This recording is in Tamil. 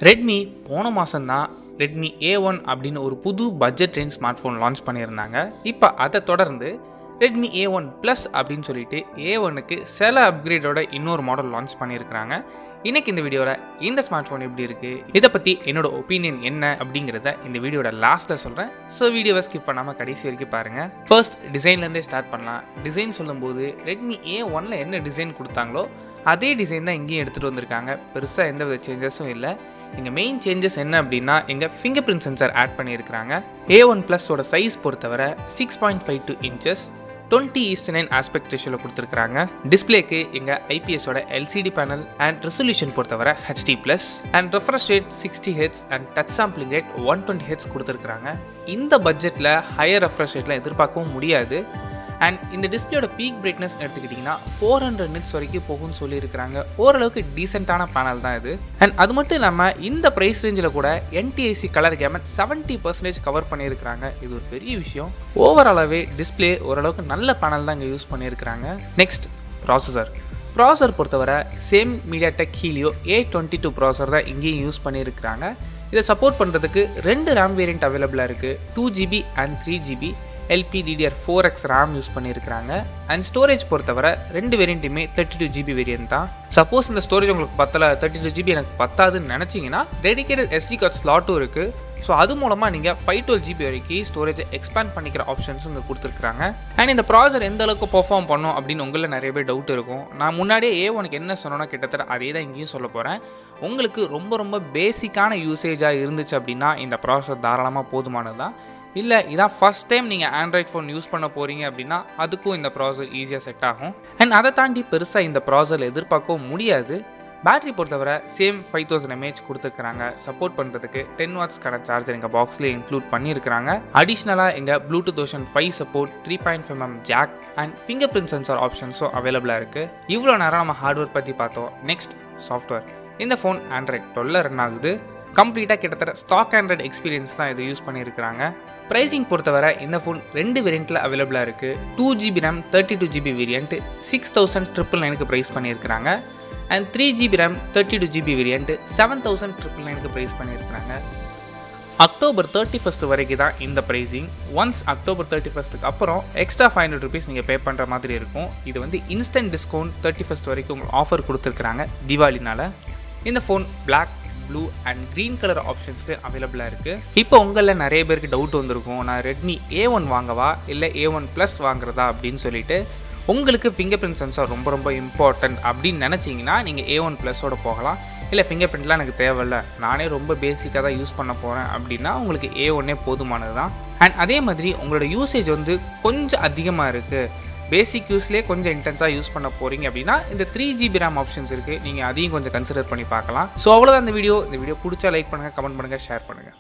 Redmi போன மாசம் தான் Redmi A1 அப்படின்னு ஒரு புது budget range smart phone launch பண்ணியிருந்தாங்க. இப்போ அதை தொடர்ந்து Redmi A1 Plus அப்படின்னு சொல்லிட்டு A1க்கு சில அப்கிரேடோட இன்னொரு மாடல் லான்ச் பண்ணியிருக்கிறாங்க. இன்னைக்கு இந்த வீடியோவில் இந்த ஸ்மார்ட் ஃபோன் எப்படி இருக்குது, இதை பற்றி என்னோட ஒப்பீனியன் என்ன அப்படிங்கிறத இந்த வீடியோட லாஸ்ட்டில் சொல்கிறேன். ஸோ வீடியோவை ஸ்கிப் பண்ணாமல் கடைசி வரைக்கும் பாருங்கள். ஃபர்ஸ்ட் டிசைன்லேருந்தே ஸ்டார்ட் பண்ணலாம். டிசைன் சொல்லும்போது Redmi A1ல் என்ன டிசைன் கொடுத்தாங்களோ அதே டிசைன் தான் இங்கேயும் எடுத்துகிட்டு வந்திருக்காங்க. பெருசாக எந்த வித சேஞ்சஸும் இல்லை. இங்கே மெயின் சேஞ்சஸ் என்ன அப்படின்னா இங்கே ஃபிங்கர் பிரிண்ட் சென்சார் ஆட் பண்ணியிருக்கிறாங்க. A1 Plusோட சைஸ் பொறுத்தவரை 6.52 இன்ச்சஸ் 20:9 ஆஸ்பெக்ட் ரேஷியோவில் கொடுத்துருக்காங்க. டிஸ்பிளேக்கு இங்கே ஐபிஎஸோட LCD பேனல் அண்ட் ரெசல்யூஷன் பொறுத்தவரை HD+, and refresh rate 60Hz and touch sampling rate 120Hz கொடுத்துருக்காங்க. இந்த பட்ஜெட்டில் ஹையர் ரெஃப்ரெஷ் ரேட்லாம் எதிர்பார்க்கவும் முடியாது. அண்ட் இந்த டிஸ்பிளேயோட பீக் பிரைட்னஸ் எடுத்துக்கிட்டிங்கன்னா 400 nits வரைக்கும் போகும்னு சொல்லியிருக்கிறாங்க. ஓரளவுக்கு டீசெண்டான பேனல் தான் இது. அண்ட் அது மட்டும் இல்லாமல் இந்த ப்ரைஸ் ரேஞ்சில் கூட NTSC கலர் கேமட் 70% கவர் பண்ணியிருக்கிறாங்க. இது ஒரு பெரிய விஷயம். ஓவராலாகவே டிஸ்பிளே ஓரளவுக்கு நல்ல பேனல் தான் இங்கே யூஸ் பண்ணியிருக்கிறாங்க. நெக்ஸ்ட் ப்ராசஸர் பொறுத்தவரை same MediaTek Helio A22 processor தான் இங்கேயும் யூஸ் பண்ணியிருக்கிறாங்க. இதை சப்போர்ட் பண்ணுறதுக்கு 2 RAM வேரியண்ட் அவைலபிளாக இருக்குது. 2GB and 3GB LPDDR4X RAM use பண்ணியிருக்கிறாங்க. அண்ட் ஸ்டோரேஜ் பொறுத்தவரை 2 வேரியண்ட்டுமே 32GB வேரியன்ட் தான். சப்போஸ் இந்த ஸ்டோரேஜ் உங்களுக்கு 32GB எனக்கு பத்தாதுன்னு நினச்சிங்கன்னா டெடிகேட்டட் SD கார்டு ஸ்லாட்டும் இருக்குது. ஸோ அது மூலமாக நீங்கள் 512GB வரைக்கும் ஸ்டோரேஜை எக்ஸ்பேண்ட் பண்ணிக்கிற ஆப்ஷன்ஸும் இங்கே கொடுத்துருக்காங்க. அண்ட் இந்த ப்ராசர் எந்த அளவுக்கு பெர்ஃபார்ம் பண்ணும் அப்படின்னு உங்களில் நிறைய பேர் டவுட் இருக்கும். நான் முன்னாடியே A1க்கு என்ன சொன்னோன்னா கிட்டத்தட்ட அதே தான் இங்கேயும் சொல்ல போகிறேன். உங்களுக்கு ரொம்ப பேசிக்கான யூசேஜாக இருந்துச்சு அப்படின்னா இந்த ப்ராசர் தாராளமாக போதுமானது தான். இல்லை இதான் ஃபஸ்ட் டைம் நீங்கள் ஆண்ட்ராய்ட் ஃபோன் யூஸ் பண்ண போகிறீங்க அப்படின்னா அதுக்கும் இந்த ப்ராசர் ஈஸியாக செட் ஆகும். அண்ட் அதை தாண்டி பெருசாக இந்த ப்ராசரில் எதிர்பார்க்கவும் முடியாது. பேட்டரி பொறுத்தவரை சேம் 5000 mAh கொடுத்துருக்குறாங்க. சப்போர்ட் பண்ணுறதுக்கு 10 வாட்ஸ்க்கான சார்ஜர் எங்கள் பாக்ஸ்லேயே இன்க்ளூட் பண்ணியிருக்கிறாங்க. அடிஷ்னலாக எங்கள் Bluetooth version 5 support, 3.5mm jack and fingerprint sensor ஆப்ஷன்ஸும் அவைலபிளாக இருக்குது. இவ்வளோ நேரம் நம்ம ஹார்ட்வேர் பற்றி பார்த்தோம். Next software. இந்த ஃபோன் ஆண்ட்ராய்ட் 12 ரன் ஆகுது. கம்ப்ளீட்டாக கிட்டத்தட்ட ஸ்டாக் ஆண்ட்ராய்ட் எக்ஸ்பீரியன்ஸ் தான் இதை யூஸ் பண்ணியிருக்கிறாங்க. ப்ரைஸிங் பொறுத்தவரை இந்த ஃபோன் 2 வேரியண்ட்டில் அவைலபிளாக இருக்குது. 2GB RAM 32GB வேரியண்ட் 6999க்கு ப்ரைஸ் பண்ணியிருக்கிறாங்க. And 3GB RAM 32GB variant 7999க்கு ப்ரைஸ் பண்ணியிருக்கிறாங்க. அக்டோபர் 31 வரைக்கும் தான் இந்த ப்ரைஸிங். ஒன்ஸ் அக்டோபர் 31க்கு அப்புறம் எக்ஸ்ட்ரா 500 rupees நீங்கள் பே பண்ணுற மாதிரி இருக்கும். இது வந்து இன்ஸ்டன்ட் டிஸ்கவுண்ட் 31 வரைக்கும் உங்களுக்கு ஆஃபர் கொடுத்துருக்குறாங்க தீபாவளினால. இந்த phone black, blue and green colour ஆப்ஷன்ஸ்க்கு அவைலபிளாக இருக்குது. இப்போ உங்களில் நிறைய பேருக்கு டவுட் வந்திருக்கும், நான் Redmi A1 வாங்கவா இல்லை A1 Plus வாங்குறதா அப்படின்னு சொல்லிட்டு. உங்களுக்கு ஃபிங்கர் பிரிண்ட் சென்சார் ரொம்ப இம்பார்ட்டன்ட் அப்படின்னு நினச்சிங்கன்னா நீங்கள் A1 Plusோட போகலாம். இல்லை ஃபிங்கர் பிரிண்ட்லாம் எனக்கு தேவையில்லை, நானே ரொம்ப பேசிக்காக தான் யூஸ் பண்ண போகிறேன் அப்படின்னா உங்களுக்கு A1 போதுமானது தான். அண்ட் அதே மாதிரி உங்களோட யூசேஜ் வந்து கொஞ்சம் அதிகமாக இருக்குது, பேசிக் யூஸ்லேயே கொஞ்சம் இன்டென்ஸாக யூஸ் பண்ண போகிறீங்க அப்படின்னா இந்த 3GB RAM ஆப்ஷன்ஸ் இருக்குது. நீங்கள் அதையும் கொஞ்சம் கன்சிடர் பண்ணி பார்க்கலாம். ஸோ அவ்வளோதான் இந்த வீடியோ பிடிச்சா லைக் பண்ணுங்கள், கமெண்ட் பண்ணுங்கள், ஷேர் பண்ணுங்கள்.